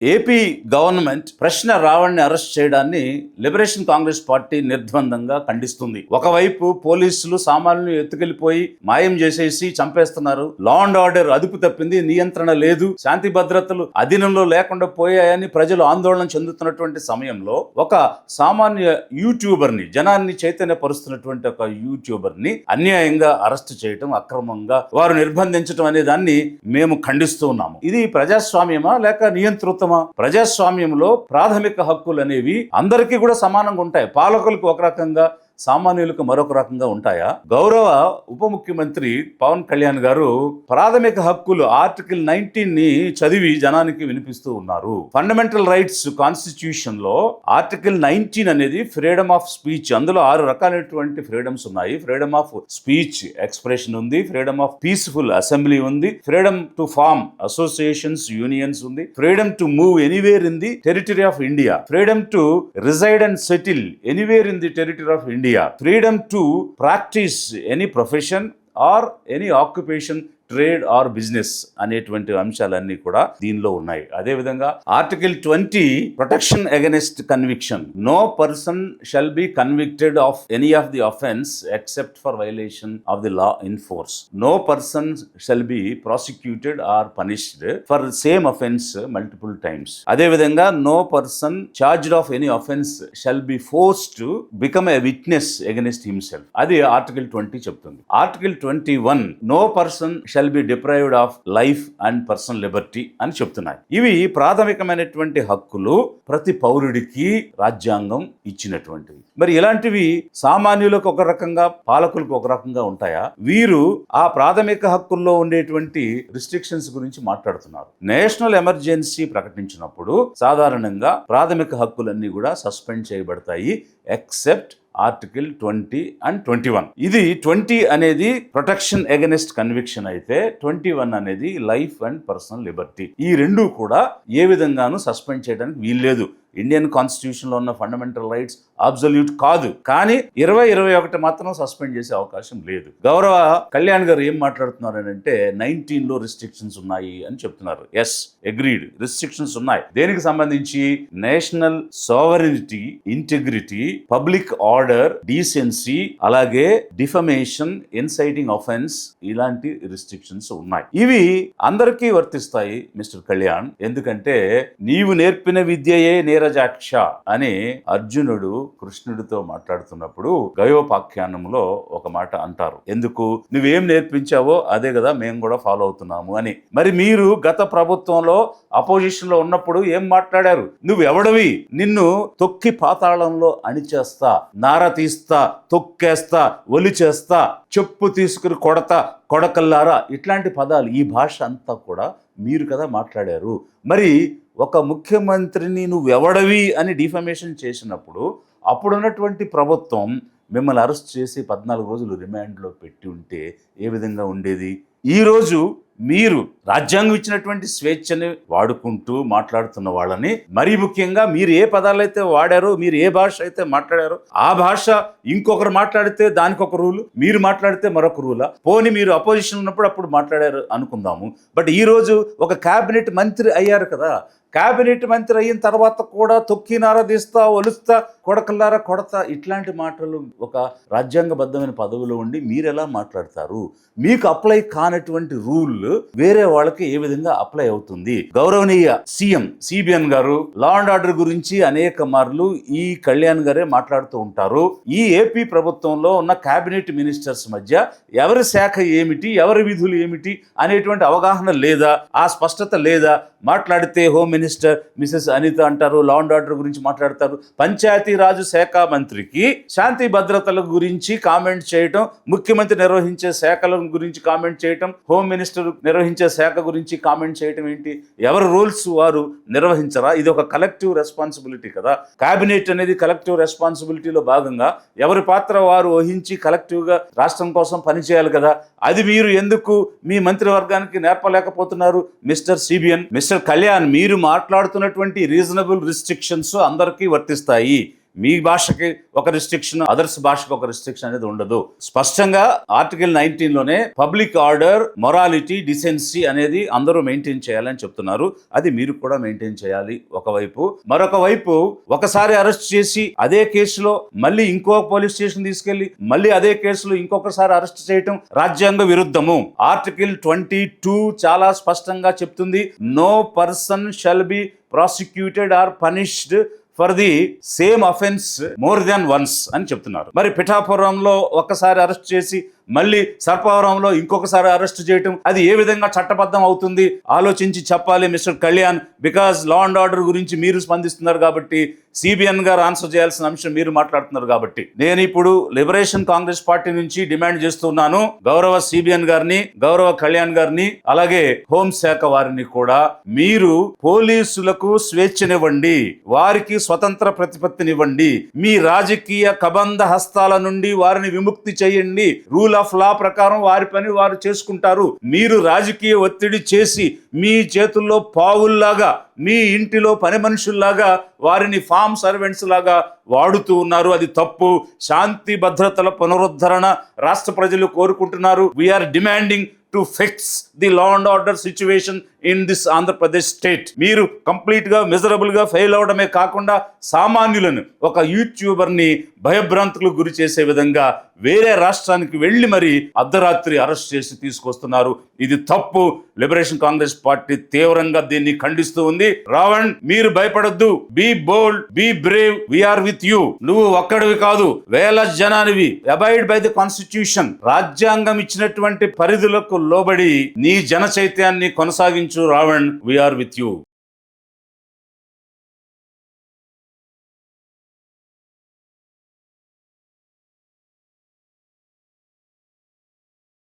AP government ప్రశ్న రావణ్ని arrest చేయడాన్ని liberation Congress party నిర్ద్వందంగా ఖండిస్తుంది. ఒకవైపు పోలీసులు సామాన్యులు ఎత్తుకెళ్లిపోయి మాయం చేసేసి చంపేస్తున్నారు. లా అండ్ ఆర్డర్ అదుపు తప్పింది, నియంత్రణ లేదు, శాంతి భద్రతలు అధీనంలో లేకుండా పోయాయని ప్రజలు ఆందోళన చెందుతున్నటువంటి సమయంలో ఒక సామాన్య యూట్యూబర్ని, జనాన్ని చైతన్యపరుస్తున్నటువంటి ఒక యూట్యూబర్ని అన్యాయంగా అరెస్ట్ చేయటం, అక్రమంగా వారు నిర్బంధించడం అనే దాన్ని మేము ఖండిస్తూ ఉన్నాము. ఇది ప్రజాస్వామ్యమా లేక నియంతృత్వమా? ప్రజాస్వామ్యంలో ప్రాథమిక హక్కులు అనేవి అందరికీ కూడా సమానంగా ఉంటాయి. పాలకులకు ఒక రకంగా, సామాన్యులకు మరొక రకంగా ఉంటాయా? గౌరవ ఉప ముఖ్యమంత్రి పవన్ కళ్యాణ్ గారు ప్రాథమిక హక్కులు ఆర్టికల్ 19 ని చదివి జనానికి వినిపిస్తూ ఉన్నారు. ఫండమెంటల్ రైట్స్ కాన్స్టిట్యూషన్ లో ఆర్టికల్ 19 అనేది ఫ్రీడమ్ ఆఫ్ స్పీచ్. అందులో 6 రకాలైనటువంటి ఫ్రీడమ్స్ ఉన్నాయి. ఫ్రీడమ్ ఆఫ్ స్పీచ్, ఎక్స్ప్రెషన్ ఉంది, ఫ్రీడమ్ ఆఫ్ పీస్ఫుల్ అసెంబ్లీ ఉంది, freedom to form associations, unions ఉంది, freedom to move anywhere in the territory of India, freedom to reside and settle anywhere in the territory of India, freedom to practice any profession or any occupation, trade or business అనేటువంటి అంశాలన్నీ కూడా దీనిలో ఉన్నాయి. అదేవిధంగా article 20 protection against conviction. No person shall be convicted of any of the offence except for violation of the law in force. No person shall be prosecuted or punished for same offence multiple times. అదేవిధంగా no person charged of any offence shall be forced to become a witness against himself. అది article 20 చెప్తుంది. Article 21 no person shall be deprived of life and personal liberty అని చెప్తున్నాయి. ఇవి ప్రాథమికమైనటువంటి హక్కులు, ప్రతి పౌరుడికి రాజ్యాంగం ఇచ్చినటువంటివి. మరి ఇలాంటివి సామాన్యులకు ఒక రకంగా, పాలకులకు ఒక రకంగా ఉంటాయా? వీరు ఆ ప్రాథమిక హక్కుల్లో ఉండేటువంటి రిస్ట్రిక్షన్స్ గురించి మాట్లాడుతున్నారు. నేషనల్ ఎమర్జెన్సీ ప్రకటించినప్పుడు సాధారణంగా ప్రాథమిక హక్కులన్నీ కూడా సస్పెండ్ చేయబడతాయి ఎక్సెప్ట్ ఆర్టికల్ 20 and 21. ఇది 20 అనేది ప్రొటెక్షన్ అగైనెస్ట్ కన్విక్షన్ అయితే 21 అనేది లైఫ్ అండ్ పర్సనల్ లిబర్టీ. ఈ రెండు కూడా ఏ విధంగానూ సస్పెండ్ చేయడానికి వీల్లేదు. ఇండియన్ కాన్స్టిట్యూషన్ లో ఉన్న ఫండమెంటల్ రైట్స్ అబ్సల్యూట్ కాదు, కానీ 20-21 మాత్రం సస్పెండ్ చేసే అవకాశం లేదు. గౌరవ కళ్యాణ్ గారు ఏం మాట్లాడుతున్నారు అంటే 19 లో రిస్ట్రిక్షన్స్ ఉన్నాయి అని చెప్తున్నారు. ఎస్, అగ్రీడ్, రిస్ట్రిక్షన్స్ ఉన్నాయి. దేనికి సంబంధించి? National sovereignty, integrity, public order, decency, అలాగే డిఫమేషన్, ఇన్సైటింగ్ ఆఫెన్స్, ఇలాంటి రిస్ట్రిక్షన్స్ ఉన్నాయి. ఇవి అందరికీ వర్తిస్తాయి మిస్టర్ కళ్యాణ్. ఎందుకంటే నీవు నేర్పిన విద్యయే నీరజాక్ష అని అర్జునుడు కృష్ణుడితో మాట్లాడుతున్నప్పుడు గయోపాఖ్యానంలో ఒక మాట అంటారు. ఎందుకు? నువ్వేం నేర్పించావో అదే కదా మేము కూడా ఫాలో అవుతున్నాము అని. మరి మీరు గత ప్రభుత్వంలో అపోజిషన్ లో ఉన్నప్పుడు ఏం మాట్లాడారు? నువ్వెవడవి? నిన్ను తొక్కి పాతాళంలో అణిచేస్తా, నార తీస్తా, తొక్కేస్తా, ఒలి చేస్తా, చెప్పు తీసుకుని కొడతా, కొడకల్లారా, ఇట్లాంటి పదాలు, ఈ భాష అంతా కూడా మీరు కదా మాట్లాడారు. మరి ఒక ముఖ్యమంత్రిని నువ్వెవడవి అని డిఫమేషన్ చేసినప్పుడు అప్పుడున్నటువంటి ప్రభుత్వం మిమ్మల్ని అరెస్ట్ చేసి 14 రోజులు రిమాండ్లో పెట్టి ఉంటే ఏ విధంగా ఉండేది? ఈరోజు మీరు రాజ్యాంగం ఇచ్చినటువంటి స్వేచ్ఛని వాడుకుంటూ మాట్లాడుతున్న వాళ్ళని, మరీ ముఖ్యంగా మీరు ఏ పదాలైతే వాడారో, మీరు ఏ భాష అయితే మాట్లాడారో ఆ భాష ఇంకొకరు మాట్లాడితే దానికి ఒక రూలు, మీరు మాట్లాడితే మరొక రూలా? పోనీ మీరు అపోజిషన్ ఉన్నప్పుడు అప్పుడు మాట్లాడారు అనుకుందాము. బట్ ఈరోజు ఒక క్యాబినెట్ మంత్రి అయ్యారు కదా, క్యాబినెట్ మంత్రి అయిన తర్వాత కూడా తొక్కి నారదీస్తా, ఒలుస్తా, కొడకల్లారా కొడతా, ఇట్లాంటి మాటలు ఒక రాజ్యాంగబద్ధమైన పదవిలో ఉండి మీరు ఎలా మాట్లాడతారు? మీకు అప్లై కానటువంటి రూల్ వేరే వాళ్ళకి ఏ విధంగా అప్లై అవుతుంది? గౌరవనీయ సీఎం సిబిఎన్ గారు లా అండ్ ఆర్డర్ గురించి అనేక మార్లు ఈ కళ్యాణ్ గారే మాట్లాడుతూ ఉంటారు. ఈ ఏపీ ప్రభుత్వంలో ఉన్న క్యాబినెట్ మినిస్టర్స్ మధ్య ఎవరి శాఖ ఏమిటి, ఎవరి విధులు ఏమిటి అనేటువంటి అవగాహన లేదా, ఆ స్పష్టత లేదా? మాట్లాడితే హోమ్ మినిస్టర్ మిసెస్ అనిత అంటారు, లా అండ్ ఆర్డర్ గురించి మాట్లాడతారు. పంచాయతీరాజు శాఖ మంత్రికి శాంతి భద్రతల గురించి కామెంట్ చేయటం, ముఖ్యమంత్రి నిర్వహించే శాఖల గురించి కామెంట్ చేయటం, హోమ్ మినిస్టర్ నిర్వహించే శాఖ గురించి కామెంట్ చేయటం ఏంటి? ఎవరి రూల్స్ వారు నిర్వహించరా? ఇది ఒక కలెక్టివ్ రెస్పాన్సిబిలిటీ కదా. క్యాబినెట్ అనేది కలెక్టివ్ రెస్పాన్సిబిలిటీలో భాగంగా ఎవరి పాత్ర వారు వహించి కలెక్టివ్గా రాష్ట్రం కోసం పనిచేయాలి కదా. అది మీరు ఎందుకు మీ మంత్రివర్గానికి నేర్పలేకపోతున్నారు? మిస్టర్ సిబిఎన్, మిస్టర్ కళ్యాణ్, మీరు మాట్లాడుతున్నటువంటి రీజనబుల్ రిస్ట్రిక్షన్స్ అందరికీ వర్తిస్తాయి. మీ భాషకి ఒక రిస్ట్రిక్షన్, అదర్స్ భాషకు ఒక రిస్ట్రిక్షన్ అనేది ఉండదు. స్పష్టంగా ఆర్టికల్ 19 లోనే పబ్లిక్ ఆర్డర్, మొరాలిటీ, డిసెన్సీ అనేది అందరూ మెయింటైన్ చేయాలని చెప్తున్నారు. అది మీరు కూడా మెయింటైన్ చేయాలి ఒకవైపు. మరొక వైపు ఒకసారి అరెస్ట్ చేసి అదే కేసులో మళ్ళీ ఇంకో పోలీస్ స్టేషన్ తీసుకెళ్లి మళ్ళీ అదే కేసులో ఇంకొకసారి అరెస్ట్ చేయటం రాజ్యాంగ విరుద్ధము. ఆర్టికల్ 22 చాలా స్పష్టంగా చెప్తుంది, no person shall be prosecuted or punished for the same offence more than once అని చెప్తున్నారు. మరి పిఠాపురంలో ఒక్కసారి అరెస్ట్ చేసి మళ్ళీ సర్పవరంలో ఇంకొకసారి అరెస్ట్ చేయటం అది ఏ విధంగా చట్టబద్ధం అవుతుంది ఆలోచించి చెప్పాలి mister Kalyan. Because law and order గురించి మీరు స్పందిస్తున్నారు కాబట్టి, సిబిఎన్ గారు ఆన్సర్ చేయాల్సిన అంశం మీరు మాట్లాడుతున్నారు కాబట్టి, నేను ఇప్పుడు లిబరేషన్ కాంగ్రెస్ పార్టీ నుంచి డిమాండ్ చేస్తున్నాను, గౌరవ సిబిఎన్ గారిని, గౌరవ కళ్యాణ్ గారిని, అలాగే హోంశాఖ వారిని కూడా, మీరు పోలీసులకు స్వేచ్ఛనివ్వండి, వారికి స్వతంత్ర ప్రతిపత్తినివ్వండి, మీ రాజకీయ కబంధ హస్తాల నుండి వారిని విముక్తి చేయండి. రూల్ ఆఫ్ లా ప్రకారం వారి పని వారు చేసుకుంటారు. మీరు రాజకీయ ఒత్తిడి చేసి మీ చేతుల్లో పావుల్లాగా, మీ ఇంటిలో పని మనుషుల్లాగా వారిని ఫామ్ సర్వెంట్స్ లాగా వాడుతూ ఉన్నారు. అది తప్పు. శాంతి భద్రతల పునరుద్ధరణ రాష్ట్ర ప్రజలు కోరుకుంటున్నారు. We are demanding to fix the law and order situation in this Andhra Pradesh state. మీరు కంప్లీట్ గా మిజరబుల్ గా ఫెయిల్ అవడమే కాకుండా సామాన్యులను, ఒక యూట్యూబర్ని భయభ్రాంతులకు గురి చేసే విధంగా వేరే రాష్ట్రానికి వెళ్లి మరి అర్ధరాత్రి అరెస్ట్ చేసి తీసుకొస్తున్నారు. ఇది తప్పు. లిబరేషన్ కాంగ్రెస్ పార్టీ తీవ్రంగా దీన్ని ఖండిస్తూ ఉంది. రావణ్, మీరు భయపడొద్దు. Be bold, be brave, we are with you. నువ్వు ఒక్కడివి కాదు, వేల జనానివి. Abide by the constitution. రాజ్యాంగం ఇచ్చినటువంటి పరిధులకు లోబడి నీ జన చైత్యాన్ని కొనసాగించు రావణ్. We are with you.